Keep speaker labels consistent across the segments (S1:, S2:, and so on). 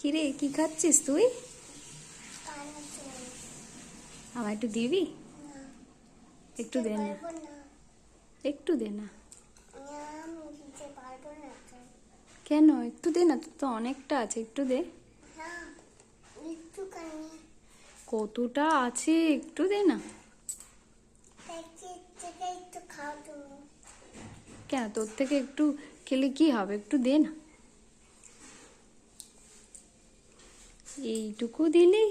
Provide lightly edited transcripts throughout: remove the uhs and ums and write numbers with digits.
S1: কিরে কি খাচ্ছিস তুই? আমার একটু দিবি? একটু দে না, একটু দে না। কেন? একটু দে না, তোর তো অনেকটা আছে, একটু দে। কতটা আছে, একটু দে না। কেন, তোর থেকে একটু খেলে কি হবে, একটু দে না। এইটুকু দিলি?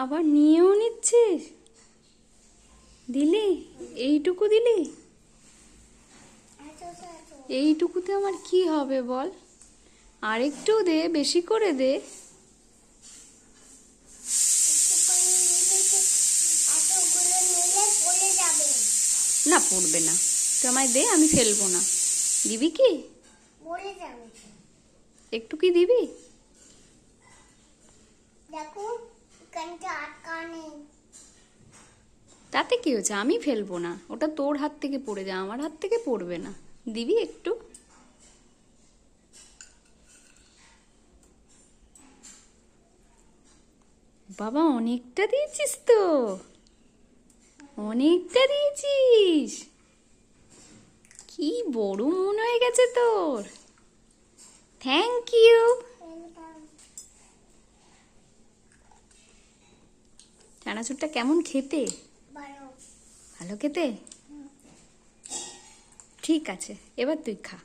S1: আবার নিয়েও নিচ্ছিস? দিলি? এইটুকু দিলি? এইটুকুতে আমার কি হবে বল? আর একটু দে, বেশি করে দে। না, পড়বে না। তুই আমায় দে, আমি ফেলবো না। দিবি কি? একটু কি দিবি? তাতে কি হয়েছে, আমি ফেলবো না। ওটা তোর হাত থেকে পড়ে যায়, আমার হাত থেকে পড়বে না। দিবি একটু? বাবা, অনেকটা দিয়েছিস তো, অনেকটা দিয়েছিস। কি বড় মন হয়ে গেছে তোর। Thank you. চানাচুরটা কেমন খেতে? ভালো খেতে? ঠিক আছে, এবার তুই খা।